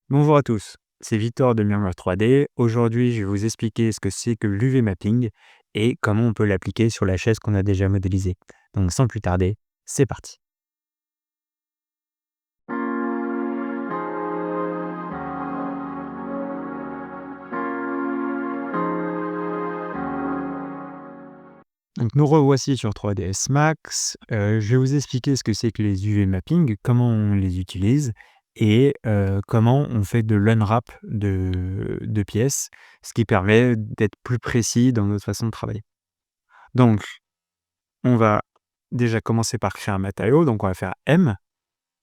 Bonjour à tous, c'est Victor de Murmure 3D. Aujourd'hui, je vais vous expliquer ce que c'est que l'UV mapping et comment on peut l'appliquer sur la chaise qu'on a déjà modélisée. Donc sans plus tarder, c'est parti. Donc nous revoici sur 3ds Max. Je vais vous expliquer ce que c'est que les UV mapping, comment on les utilise et comment on fait de l'unwrap de pièces, ce qui permet d'être plus précis dans notre façon de travailler. Donc, on va déjà commencer par créer un matériau. Donc, on va faire M.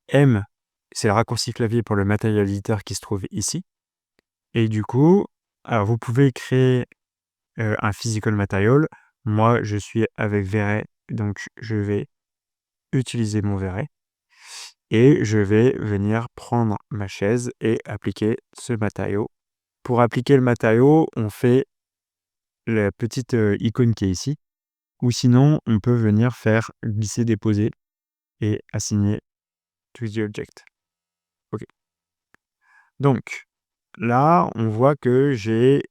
M, c'est le raccourci clavier pour le Material Editor qui se trouve ici. Et du coup, alors vous pouvez créer un physical material. Moi, je suis avec Véret, donc je vais utiliser mon Véret. Et je vais venir prendre ma chaise et appliquer ce matériau. Pour appliquer le matériau, on fait la petite icône qui est ici. Ou sinon, on peut venir faire glisser-déposer et assigner to the object. OK. Donc, là, on voit que j'ai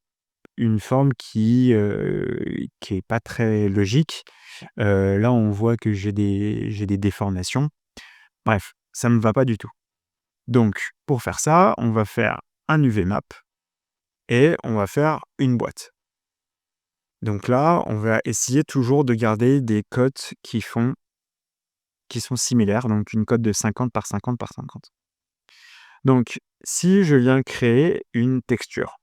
une forme qui est pas très logique. Là, on voit que j'ai des déformations. Bref, ça me va pas du tout. Donc, pour faire ça, on va faire un UV map et on va faire une boîte. Donc là, on va essayer toujours de garder des cotes qui sont similaires, donc une cote de 50 par 50 par 50. Donc, si je viens créer une texture,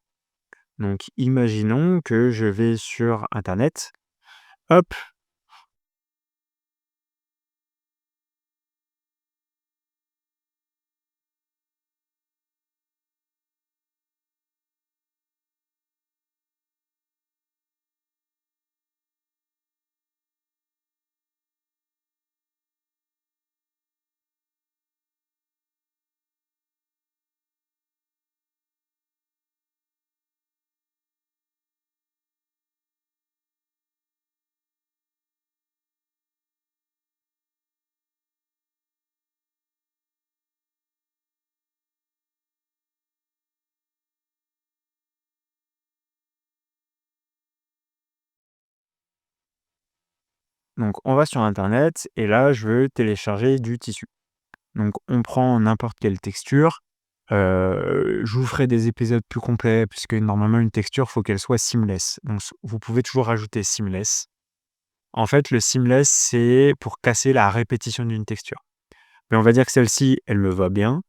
donc imaginons que je vais sur internet, hop, donc on va sur internet et là je veux télécharger du tissu. Donc on prend n'importe quelle texture. Je vous ferai des épisodes plus complets puisque normalement une texture, faut qu'elle soit seamless. Donc vous pouvez toujours rajouter seamless. En fait, le seamless, c'est pour casser la répétition d'une texture. Mais on va dire que celle-ci, elle me va bien.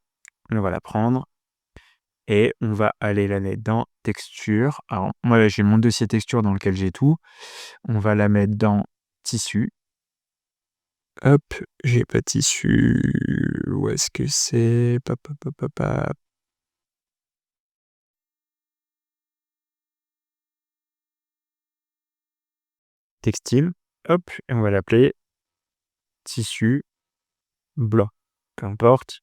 On va la prendre et on va aller la mettre dans texture. Alors moi là, j'ai mon dossier texture dans lequel j'ai tout. On va la mettre dans tissu. Hop, j'ai pas tissu. Où est-ce que c'est? Pa, pa, pa, pa, pa. Textile. Hop, et on va l'appeler tissu blanc. Peu importe.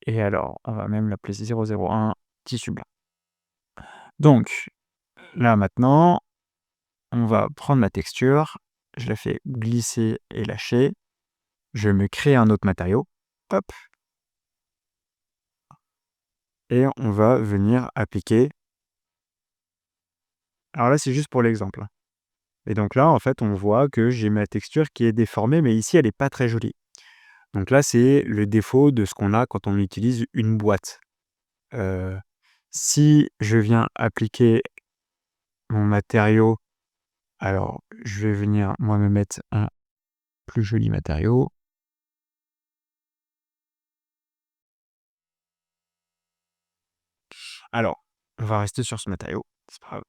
Et alors, on va même l'appeler 001 tissu blanc. Donc, là maintenant, on va prendre ma texture, je la fais glisser et lâcher, je me crée un autre matériau, hop, et on va venir appliquer. Alors là, c'est juste pour l'exemple, hein. Et donc là, en fait, on voit que j'ai ma texture qui est déformée, mais ici, elle n'est pas très jolie. Donc là, c'est le défaut de ce qu'on a quand on utilise une boîte. Euh, si je viens appliquer mon matériau, alors je vais venir, moi, me mettre un plus joli matériau. Alors, on va rester sur ce matériau, c'est pas grave.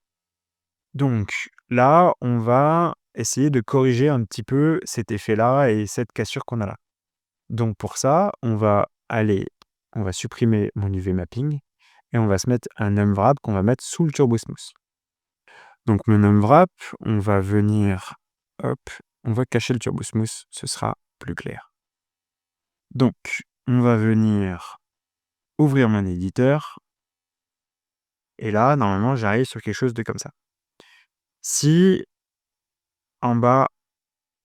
Donc là, on va essayer de corriger un petit peu cet effet-là et cette cassure qu'on a là. Donc pour ça, on va supprimer mon UV mapping et on va se mettre un unwrap qu'on va mettre sous le Turbo Smooth. Donc mon unwrap, on va venir, hop, on va cacher le Turbo Smooth, ce sera plus clair. Donc, on va venir ouvrir mon éditeur et là, normalement, j'arrive sur quelque chose de comme ça. Si en bas,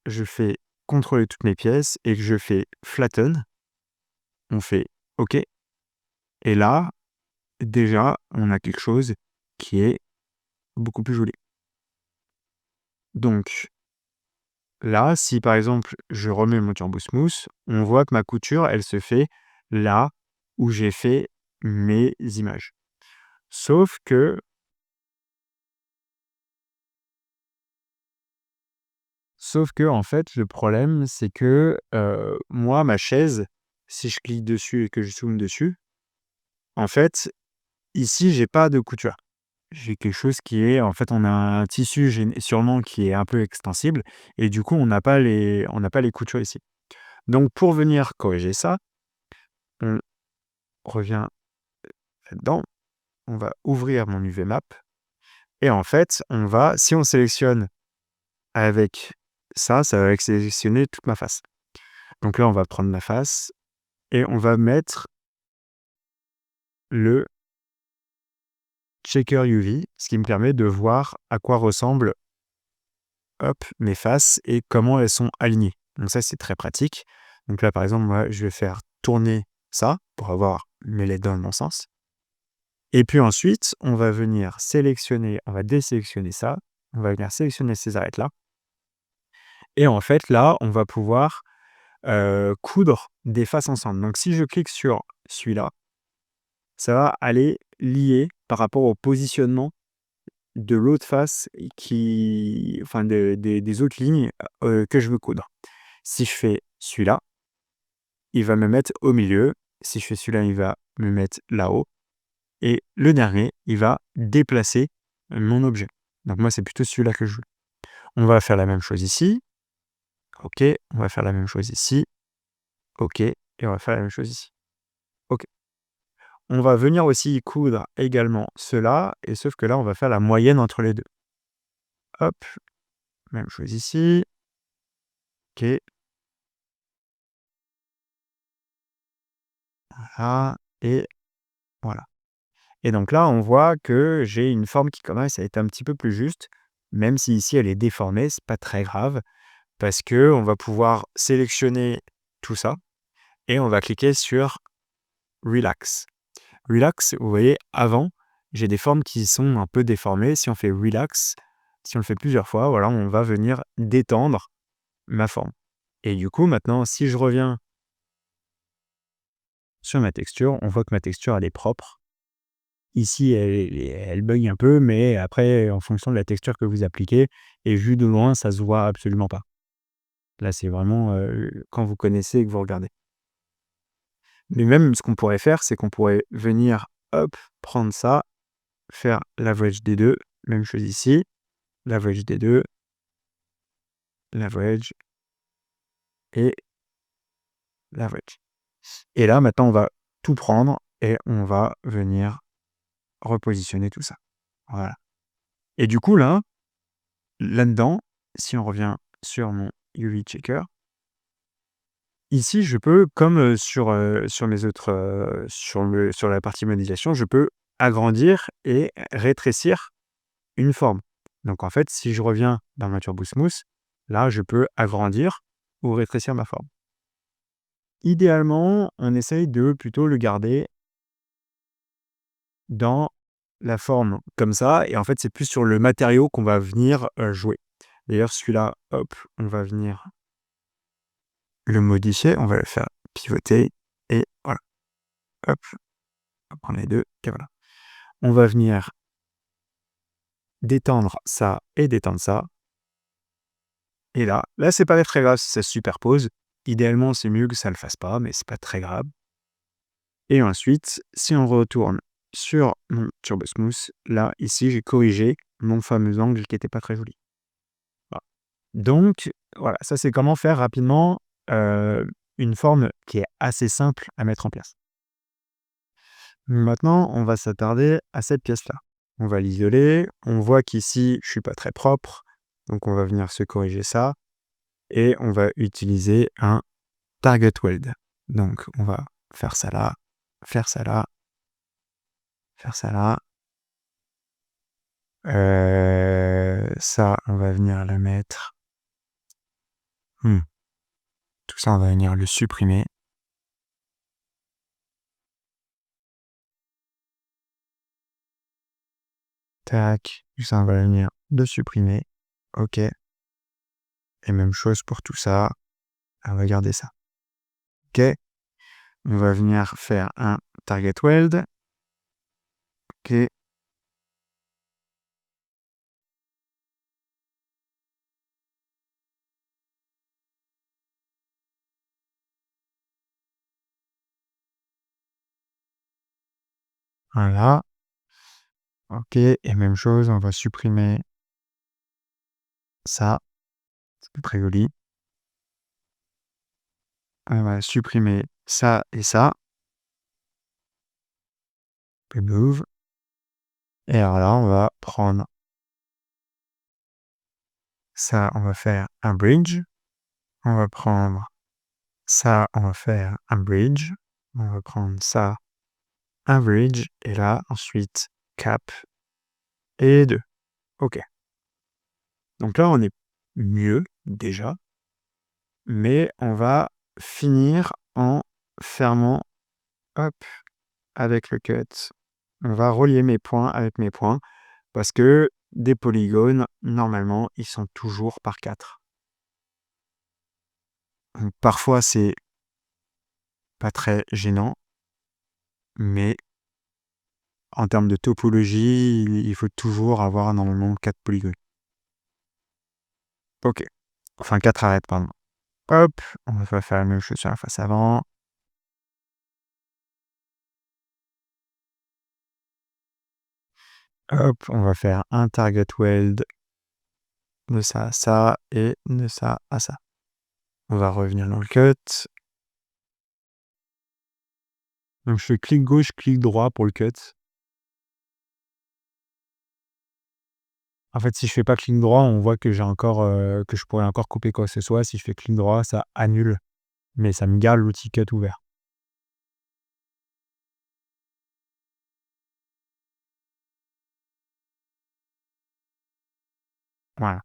je fais contrôler toutes mes pièces et que je fais flatten, on fait OK. Et là, déjà, on a quelque chose qui est beaucoup plus joli. Donc là, si par exemple, je remets mon Turbo Smooth, on voit que ma couture, elle se fait là où j'ai fait mes images. Sauf que en fait, le problème, c'est que, moi, ma chaise, si je clique dessus et que je zoome dessus, en fait, ici, j'ai pas de couture. J'ai quelque chose qui est en fait, on a un tissu sûrement qui est un peu extensible et du coup, on n'a pas les coutures ici. Donc pour venir corriger ça, on revient là-dedans, on va ouvrir mon UV Map et en fait, si on sélectionne avec ça, ça va sélectionner toute ma face. Donc là, on va prendre ma face et on va mettre le checker UV, ce qui me permet de voir à quoi ressemblent, hop, mes faces et comment elles sont alignées. Donc ça, c'est très pratique. Donc là, par exemple, moi, je vais faire tourner ça pour avoir mes LED dans le bon sens. Et puis ensuite, on va désélectionner ça. On va venir sélectionner ces arêtes-là. Et en fait, là, on va pouvoir coudre des faces ensemble. Donc si je clique sur celui-là, ça va aller lier par rapport au positionnement de l'autre face enfin des autres lignes que je veux coudre. Si je fais celui-là, il va me mettre au milieu. Si je fais celui-là, il va me mettre là-haut. Et le dernier, il va déplacer mon objet. Donc moi, c'est plutôt celui-là que je veux. On va faire la même chose ici. OK. On va faire la même chose ici. OK. Et on va faire la même chose ici. OK. On va venir aussi coudre également ceux-là, et sauf que là, on va faire la moyenne entre les deux. Hop. Même chose ici. OK. Voilà. Et voilà. Et donc là, on voit que j'ai une forme qui commence à être un petit peu plus juste, même si ici elle est déformée, c'est pas très grave, parce que on va pouvoir sélectionner tout ça et on va cliquer sur Relax. Relax, vous voyez, avant, j'ai des formes qui sont un peu déformées. Si on fait Relax, si on le fait plusieurs fois, voilà, on va venir détendre ma forme. Et du coup, maintenant, si je reviens sur ma texture, on voit que ma texture, elle est propre. Ici, elle bug un peu, mais après, en fonction de la texture que vous appliquez et vu de loin, ça se voit absolument pas. Là, c'est vraiment, quand vous connaissez et que vous regardez. Mais même ce qu'on pourrait faire, c'est qu'on pourrait venir, hop, prendre ça, faire l'average des 2, même chose ici, l'average des 2, l'average et l'average. Et là, maintenant, on va tout prendre et on va venir repositionner tout ça. Voilà. Et du coup, là-dedans, si on revient sur mon UV checker, ici, je peux, comme sur mes autres, sur la partie modélisation, je peux agrandir et rétrécir une forme. Donc en fait, si je reviens dans ma Turbo Smooth, là, je peux agrandir ou rétrécir ma forme. Idéalement, on essaye de plutôt le garder dans la forme comme ça, et en fait, c'est plus sur le matériau qu'on va venir jouer. D'ailleurs, celui-là, hop, on va venir le modifier, on va le faire pivoter et voilà. Hop, on va prendre les deux et voilà. On va venir détendre ça et détendre ça. Et là, c'est pas très grave si ça se superpose. Idéalement, c'est mieux que ça le fasse pas, mais c'est pas très grave. Et ensuite, si on retourne sur mon Turbo Smooth, là, ici, j'ai corrigé mon fameux angle qui était pas très joli. Voilà. Donc, voilà, ça, c'est comment faire rapidement une forme qui est assez simple à mettre en place. Maintenant, on va s'attarder à cette pièce-là. On va l'isoler. On voit qu'ici, je suis pas très propre. Donc, on va venir se corriger ça. Et on va utiliser un target weld. Donc, on va faire ça là, faire ça là, faire ça là. Ça, on va venir le mettre. Tout ça, on va venir le supprimer. Tac, ça on va venir de supprimer. OK. Et même chose pour tout ça. On va garder ça. OK. On va venir faire un target weld. OK. Voilà. OK. Et même chose, on va supprimer ça. C'est très joli. On va supprimer ça et ça. Remove. Et alors là, on va prendre ça, on va faire un bridge. On va prendre ça, on va faire un bridge. On va prendre ça, un bridge. Et là, ensuite, cap et 2. OK. Donc là, on est mieux déjà. Mais on va finir en fermant, hop, avec le cut. On va relier mes points avec mes points parce que des polygones, normalement, ils sont toujours par 4. Donc, parfois, c'est pas très gênant, mais en termes de topologie, il faut toujours avoir normalement 4 polygones. OK. Enfin, 4 arêtes, pardon. Hop, on va faire la même chose sur la face avant. Hop, on va faire un target weld de ça à ça et de ça à ça. On va revenir dans le cut. Donc je fais clic gauche, clic droit pour le cut. En fait, si je fais pas clic droit, on voit que j'ai encore, que je pourrais encore couper quoi que ce soit. Si je fais clic droit, ça annule, mais ça me garde l'outil cut ouvert. Voilà.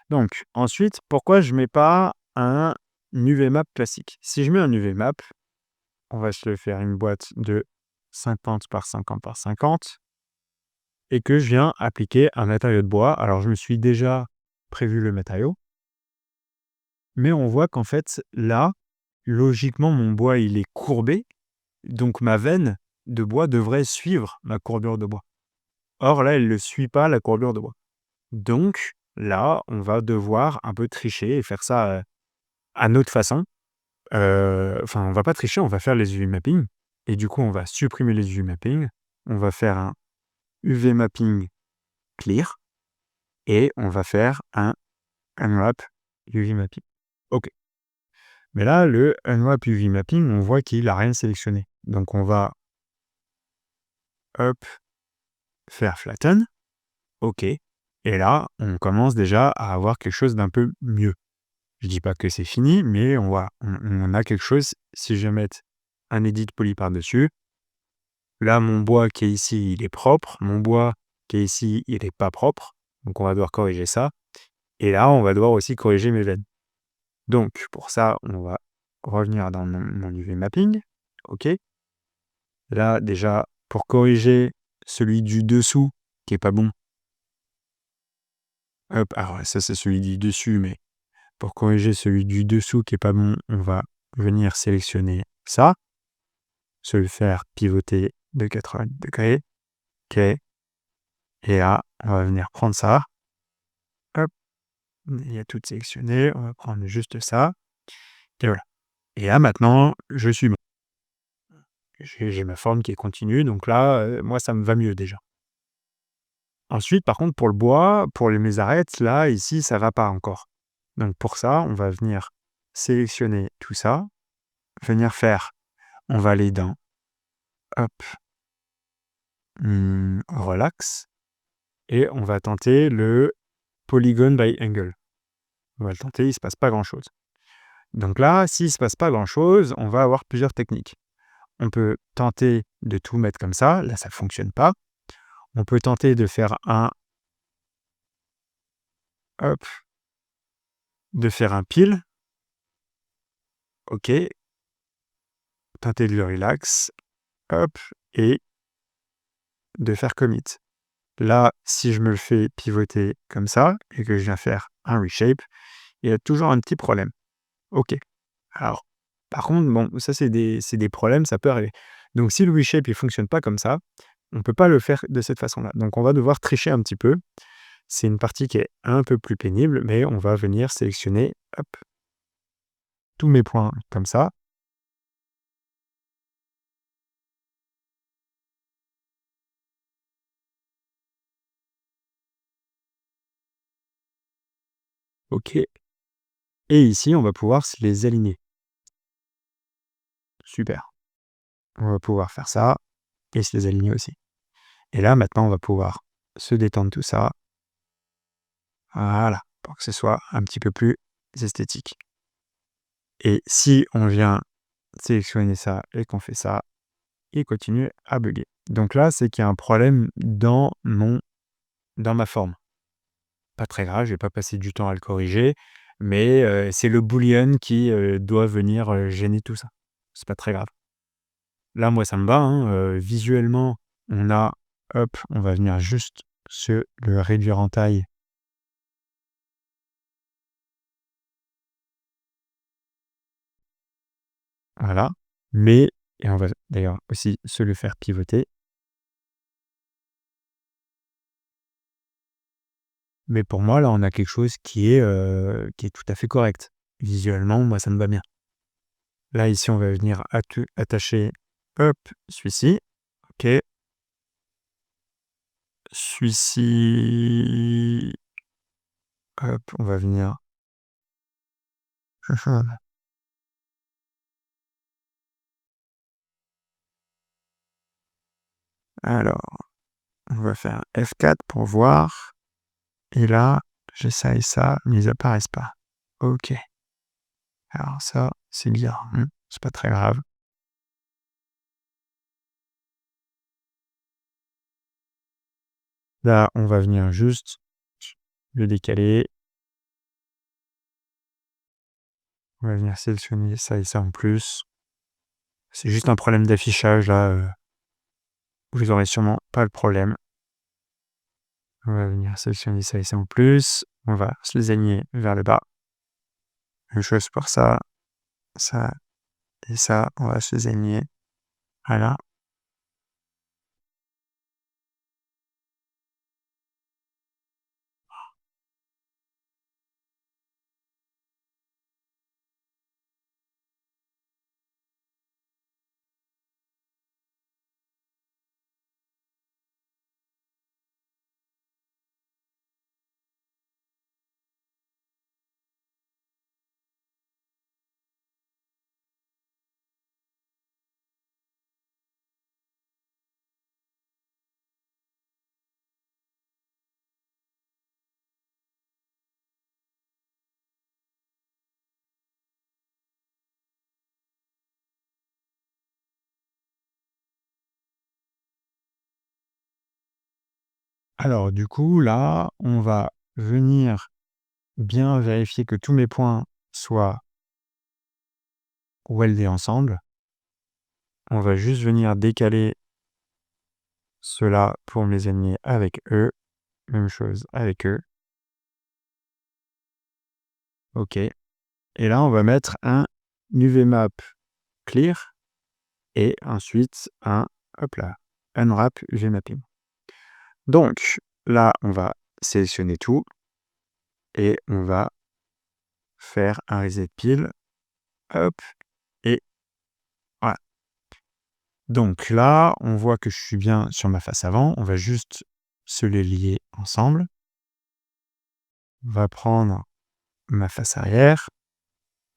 Donc ensuite, pourquoi je mets pas un UV-map classique? Si je mets un UV-map, on va se faire une boîte de 50 par 50 par 50 et que je viens appliquer un matériau de bois. Alors je me suis déjà prévu le matériau, mais on voit qu'en fait là, logiquement mon bois il est courbé, donc ma veine de bois devrait suivre ma courbure de bois. Or là, elle ne suit pas la courbure de bois. Donc là, on va devoir un peu tricher et faire ça, à notre façon. Enfin, on va pas tricher, on va faire les UV mapping et du coup, on va supprimer les UV mapping. On va faire un UV mapping clear et on va faire un unwrap UV mapping. OK. Mais là, le unwrap UV mapping, on voit qu'il a rien sélectionné. Donc on va, hop, faire flatten. OK. Et là, on commence déjà à avoir quelque chose d'un peu mieux. Je dis pas que c'est fini, mais on a quelque chose. Si je vais mettre un edit poly par-dessus, là, mon bois qui est ici, il est propre. Mon bois qui est ici, il n'est pas propre. Donc, on va devoir corriger ça. Et là, on va devoir aussi corriger mes veines. Donc, pour ça, on va revenir dans mon UV mapping. OK. Là, déjà, pour corriger celui du dessous qui est pas bon. Hop, alors ça, c'est celui du dessus, mais pour corriger celui du dessous qui est pas bon, on va venir sélectionner ça, se le faire pivoter de 80 degrés. OK. Et là, on va venir prendre ça. Hop, il y a tout sélectionné. On va prendre juste ça. Et voilà. Et là, maintenant, je suis bon. J'ai ma forme qui est continue. Donc là, moi, ça me va mieux déjà. Ensuite, par contre, pour le bois, pour mes arêtes, là, ici, ça va pas encore. Donc pour ça, on va venir sélectionner tout ça, venir faire, on va aller dans, hop, relax, et on va tenter le polygon by angle. On va le tenter, il ne se passe pas grand-chose. Donc là, s'il ne se passe pas grand-chose, on va avoir plusieurs techniques. On peut tenter de tout mettre comme ça, là ça ne fonctionne pas. On peut tenter de faire hop, de faire un pile, ok, tenter de le relax, hop, et de faire commit. Là, si je me le fais pivoter comme ça et que je viens faire un reshape, il y a toujours un petit problème. OK. Alors, par contre, bon, ça c'est des problèmes, ça peut arriver. Donc si le reshape il fonctionne pas comme ça, on peut pas le faire de cette façon-là. Donc on va devoir tricher un petit peu. C'est une partie qui est un peu plus pénible, mais on va venir sélectionner, hop, tous mes points comme ça. OK. Et ici, on va pouvoir se les aligner. Super. On va pouvoir faire ça et se les aligner aussi. Et là, maintenant, on va pouvoir se détendre tout ça. Voilà, pour que ce soit un petit peu plus esthétique. Et si on vient sélectionner ça et qu'on fait ça, il continue à bugger. Donc là, c'est qu'il y a un problème dans ma forme. Pas très grave, je vais pas passer du temps à le corriger, mais c'est le booléen qui, doit venir, gêner tout ça. C'est pas très grave. Là, moi, ça me va, hein, visuellement, on va venir juste se le réduire en taille. Voilà, mais et on va d'ailleurs aussi se le faire pivoter. Mais pour moi, là, on a quelque chose qui est tout à fait correct. Visuellement, moi, ça me va bien. Là, ici, on va venir attacher, hop, celui-ci. OK. Celui-ci, hop, on va venir alors, on va faire F4 pour voir et là, j'ai ça et ça, mais ils apparaissent pas. OK. Alors ça, c'est bien, c'est pas très grave. Là, on va venir juste le décaler. On va venir sélectionner ça et ça en plus. C'est juste un problème d'affichage là, vous aurez sûrement pas le problème. On va venir sélectionner ça et ça en plus. On va se les aligner vers le bas. Même chose pour ça et ça, on va se les aligner. Voilà. Alors du coup, là, on va venir bien vérifier que tous mes points soient weldés ensemble. On va juste venir décaler ceux-là pour me les aligner avec eux. Même chose avec eux. OK. Et là, on va mettre un UVMap clear et ensuite hop là, unwrap UV mapping. Donc là, on va sélectionner tout et on va faire un reset pile. Hop et voilà. Donc là, on voit que je suis bien sur ma face avant. On va juste se les lier ensemble. On va prendre ma face arrière,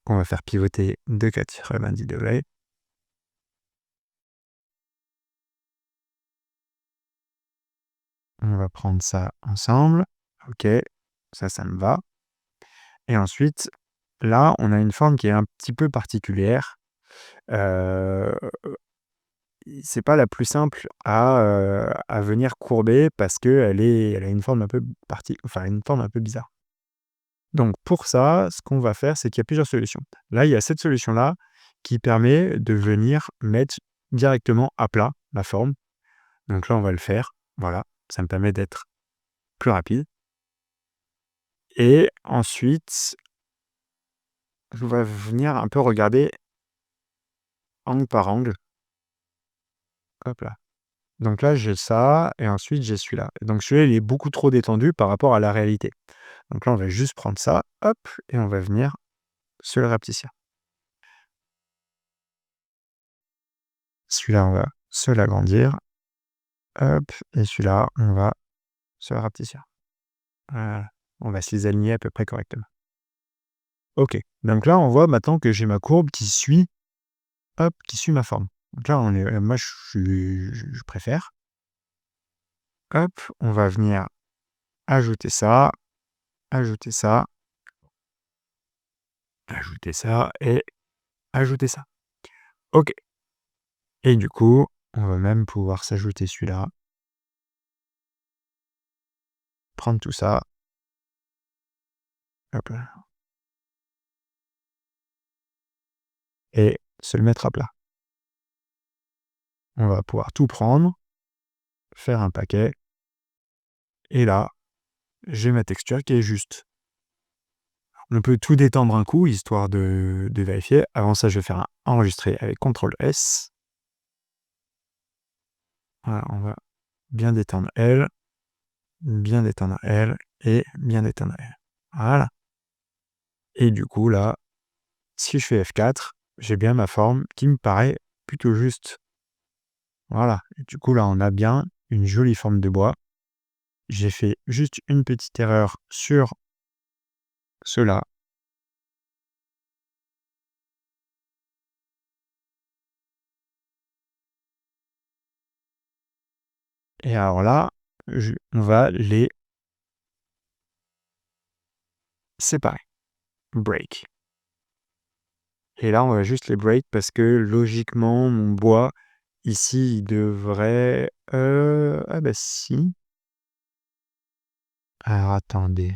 qu'on va faire pivoter de 90 degrés. On va prendre ça ensemble. OK, ça me va. Et ensuite, là, on a une forme qui est un petit peu particulière. Heu, c'est pas la plus simple à venir courber parce qu'elle a une forme un peu une forme un peu bizarre. Donc pour ça, ce qu'on va faire, c'est qu'il y a plusieurs solutions. Là, il y a cette solution-là qui permet de venir mettre directement à plat la forme. Donc là, on va le faire, voilà. Ça me permet d'être plus rapide et ensuite, je vais venir un peu regarder angle par angle. Hop là. Donc là, j'ai ça et ensuite j'ai celui-là. Donc celui-là, il est beaucoup trop détendu par rapport à la réalité. Donc là, on va juste prendre ça, hop, et on va venir se le rapetisser. Celui-là, on va se l'agrandir, hop, et celui-là, on va se le rapetisser. Voilà. On va se les aligner à peu près correctement. OK. Donc là, on voit maintenant que j'ai ma courbe qui suit, hop, qui suit ma forme. Donc là, moi, je préfère. Hop, on va venir ajouter ça, ajouter ça, ajouter ça et ajouter ça. OK. Et du coup, on va même pouvoir s'ajouter celui-là. Prendre tout ça. Hop là. Et se le mettre à plat. On va pouvoir tout prendre, faire un paquet. Et là, j'ai ma texture qui est juste. On peut tout détendre un coup, histoire de vérifier. Avant ça, je vais faire un enregistrer avec CTRL-S. Voilà, on va bien détendre L, bien détendre L et bien détendre L. Voilà. Et du coup, là, si je fais F4, j'ai bien ma forme qui me paraît plutôt juste. Voilà. Et du coup, là, on a bien une jolie forme de bois. J'ai fait juste une petite erreur sur cela. Et alors là, on va les séparer. Break. Et là, on va juste les break parce que logiquement, mon bois, ici, il devrait... Ah bah si. Alors attendez.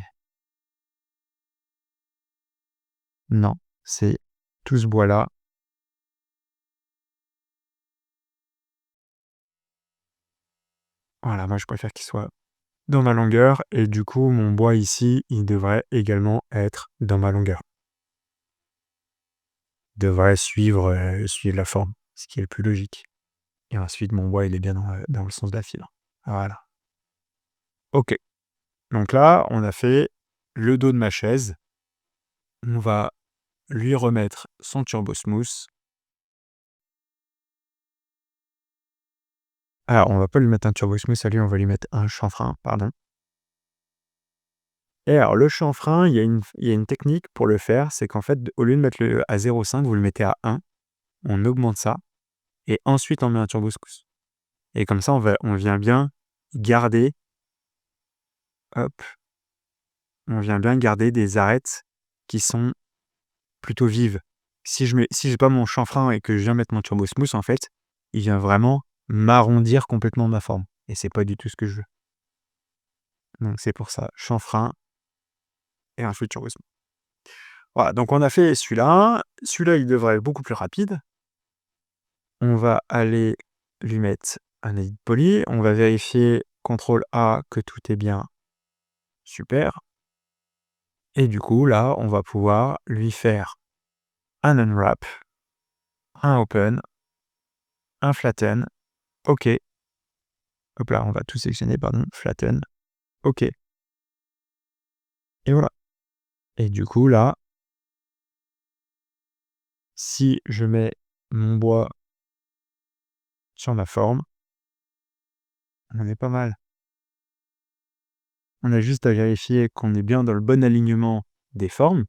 Non, c'est tout ce bois-là. Voilà, moi je préfère qu'il soit dans ma longueur. Et du coup, mon bois ici, il devrait également être dans ma longueur. Il devrait suivre la forme, ce qui est le plus logique. Et ensuite, mon bois, il est bien dans le sens de la file. Voilà. OK. Donc là, on a fait le dos de ma chaise. On va lui remettre son turbo smooth. Alors, on va pas lui mettre un turbo smooth à lui, on va lui mettre un chanfrein, pardon. Et alors, le chanfrein, il y a une technique pour le faire, c'est qu'en fait, au lieu de mettre à 0,5, vous le mettez à 1, on augmente ça, et ensuite on met un turbo smooth. Et comme ça, on vient bien garder, hop, on vient bien garder des arêtes qui sont plutôt vives. Si j'ai pas mon chanfrein et que je viens mettre mon turbo smooth, en fait, il vient vraiment m'arrondir complètement ma forme. Et c'est pas du tout ce que je veux. Donc c'est pour ça, chanfrein et ensuite turbo smooth. Voilà, donc on a fait celui-là. Celui-là, il devrait être beaucoup plus rapide. On va aller lui mettre un edit poly. On va vérifier CTRL A que tout est bien. Super. Et du coup, là, on va pouvoir lui faire un unwrap, un open, un flatten. OK. Hop là, on va tout sélectionner, pardon. Flatten. OK. Et voilà. Et du coup, là, si je mets mon bois sur ma forme, on est pas mal. On a juste à vérifier qu'on est bien dans le bon alignement des formes.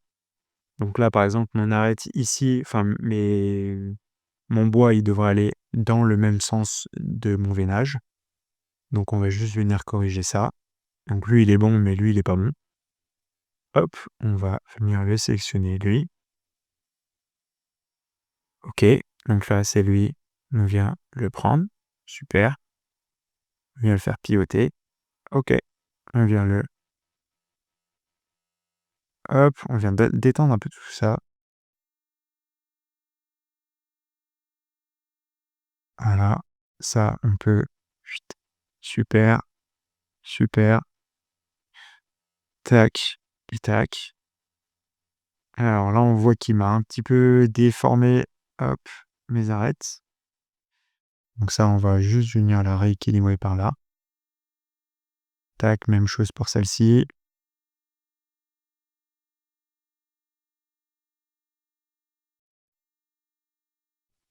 Donc là, par exemple, mon arête ici, enfin, mon bois, il devrait aller dans le même sens de mon veinage. Donc on va juste venir corriger ça. Donc lui, il est bon, mais lui, il est pas bon. Hop, on va venir le sélectionner, lui. OK, donc là, c'est lui. On vient le prendre. Super. On vient le faire pivoter. OK, on vient Hop, on vient détendre un peu tout ça. Voilà, ça, on peut... Super. super, tac et tac. Alors là, on voit qu'il m'a un petit peu déformé, hop, mes arêtes. Donc ça, on va juste venir la rééquilibrer par là. Tac, même chose pour celle-ci.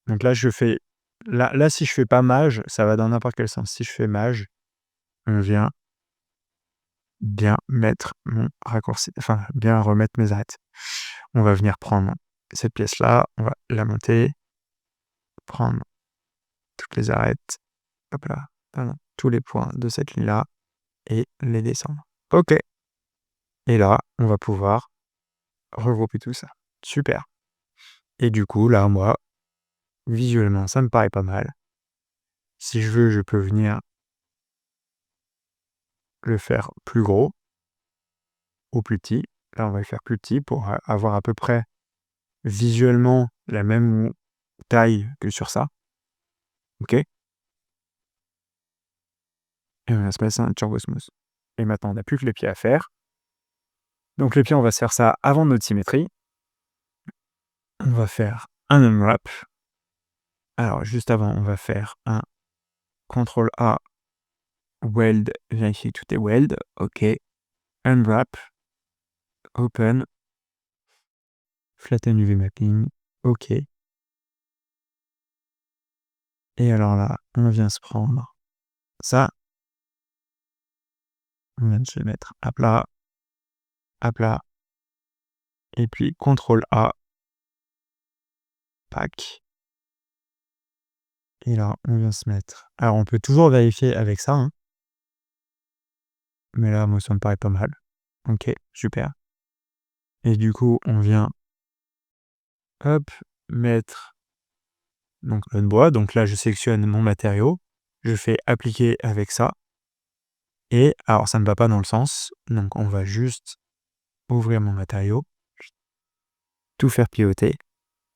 Donc là, si je fais pas mage, ça va dans n'importe quel sens. Si je fais mage, on vient bien mettre mon raccourci, enfin bien remettre mes arêtes. On va venir prendre cette pièce-là, on va la monter, prendre toutes les arêtes, hop là, pardon, tous les points de cette ligne-là et les descendre. OK. Et là, on va pouvoir regrouper tout ça. Super. Et du coup, là, moi, visuellement, ça me paraît pas mal. Si je veux, je peux venir le faire plus gros ou plus petit. Là, on va le faire plus petit pour avoir à peu près visuellement la même taille que sur ça. OK? Et on va se passer un turbo smooth. Et maintenant, on n'a plus que les pieds à faire. Donc les pieds, on va se faire ça avant notre symétrie. On va faire un unwrap. Alors, juste avant, on va faire un CTRL A, weld, vérifier que tout est weld. OK. Unwrap, open, flatten UV mapping. OK. Et alors là, on vient se prendre ça. On vient de se mettre à plat. Et puis CTRL A, pack. Et là, on vient se mettre. Alors, on peut toujours vérifier avec ça, hein. Mais là, moi, ça me paraît pas mal. OK, super. Et du coup, on vient, hop, mettre donc le bois. Donc là, je sélectionne mon matériau. Je fais appliquer avec ça. Et alors, ça ne va pas dans le sens. Donc, on va juste ouvrir mon matériau. Tout faire pivoter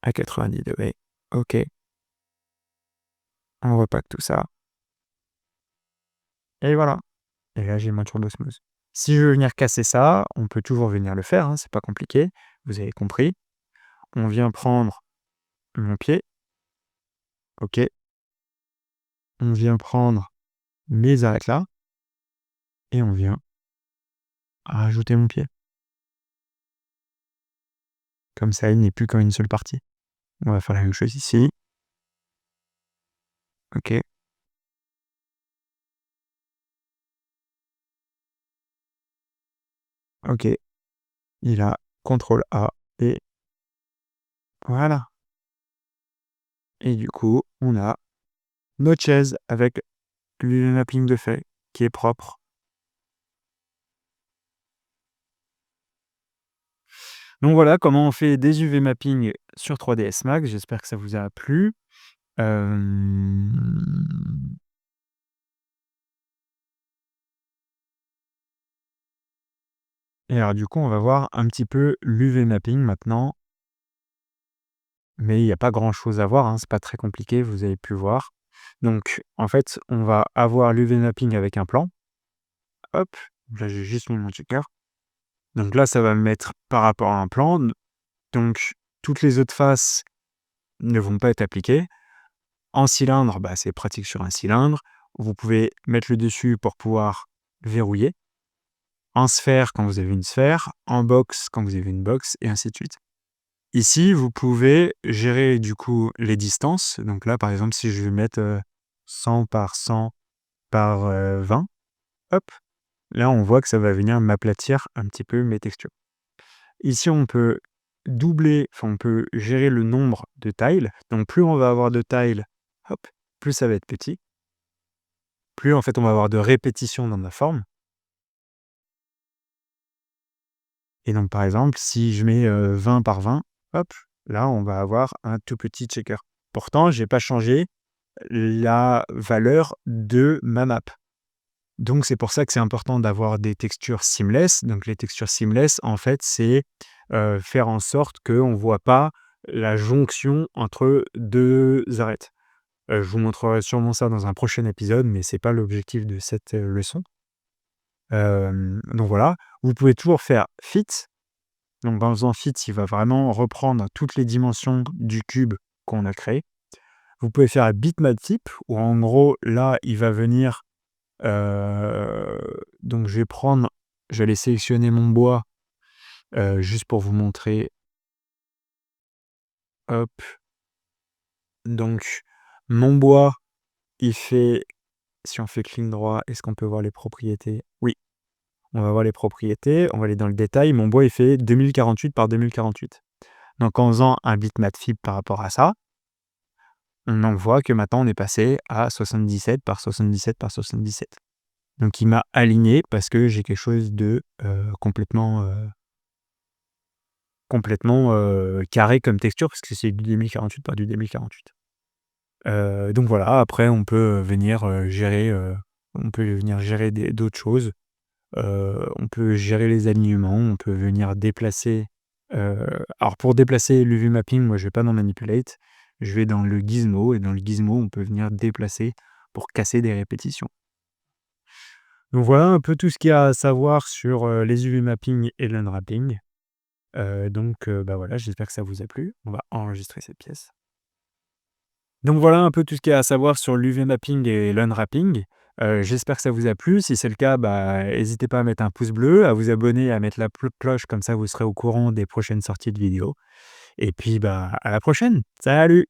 à 90 degrés. OK. On repack tout ça. Et voilà. Et là, j'ai mon turbo smooth. Si je veux venir casser ça, on peut toujours venir le faire, hein, c'est pas compliqué. Vous avez compris. On vient prendre mon pied. OK. On vient prendre mes arêtes là. Et on vient rajouter mon pied. Comme ça, il n'est plus qu'en une seule partie. On va faire la même chose ici. OK. OK. Il a CTRL A et voilà. Et du coup, on a notre chaise avec le mapping de fait qui est propre. Donc voilà comment on fait des UV mapping sur 3ds Max. J'espère que ça vous a plu. Hem Et alors du coup, on va voir un petit peu l'UV mapping maintenant. Mais il y a pas grand chose à voir, hein, c'est pas très compliqué, vous avez pu voir. Donc en fait, on va avoir l'UV mapping avec un plan. Hop, là j'ai juste mis mon checker. Donc là, ça va me mettre par rapport à un plan. Donc toutes les autres faces ne vont pas être appliquées. En cylindre, bah, c'est pratique sur un cylindre. Vous pouvez mettre le dessus pour pouvoir verrouiller. En sphère quand vous avez une sphère, en box quand vous avez une box, et ainsi de suite. Ici, vous pouvez gérer du coup les distances. Donc là, par exemple, si je vais mettre 100 par 100 par 20, hop, là on voit que ça va venir m'aplatir un petit peu mes textures. Ici, on peut doubler, enfin on peut gérer le nombre de tiles. Donc plus on va avoir de tiles, hop, plus ça va être petit. Plus en fait on va avoir de répétitions dans ma forme. Et donc par exemple, si je mets 20 par 20, hop, là on va avoir un tout petit checker. Pourtant, j'ai pas changé la valeur de ma map. Donc c'est pour ça que c'est important d'avoir des textures seamless. Donc les textures seamless, en fait, c'est faire en sorte qu'on ne voit pas la jonction entre 2 arêtes. Je vous montrerai sûrement ça dans un prochain épisode, mais c'est pas l'objectif de cette leçon. Donc voilà. Vous pouvez toujours faire fit. Donc dans faisant fit, il va vraiment reprendre toutes les dimensions du cube qu'on a créé. Vous pouvez faire un bitmap type où en gros là, il va venir, donc je vais aller sélectionner mon bois, juste pour vous montrer. Hop, donc mon bois, il fait si on fait clic droit, est-ce qu'on peut voir les propriétés? Oui, on va voir les propriétés, on va aller dans le détail. Mon bois, il fait 2048 par 2048. Donc en faisant un bitmap fib par rapport à ça, on voit que maintenant on est passé à 77 par 77 par 77. Donc il m'a aligné parce que j'ai quelque chose de, complètement, carré comme texture parce que c'est du 2048 par du 2048. Donc voilà, après on peut, venir, gérer d'autres choses. On peut gérer les alignements, on peut venir déplacer, heu, alors pour déplacer l'UV mapping, moi je vais pas dans Manipulate, je vais dans le gizmo et dans le gizmo, on peut venir déplacer pour casser des répétitions. Donc voilà un peu tout ce qu'il y a à savoir sur, les UV mapping et l'unwrapping. Donc bah, voilà, j'espère que ça vous a plu. On va enregistrer cette pièce. Donc voilà un peu tout ce qu'il y a à savoir sur l'UV mapping et l'unwrapping. J'espère que ça vous a plu. Si c'est le cas, bah, n'hésitez pas à mettre un pouce bleu, à vous abonner, à mettre la cloche, comme ça vous serez au courant des prochaines sorties de vidéos. Et puis, bah, à la prochaine. Salut!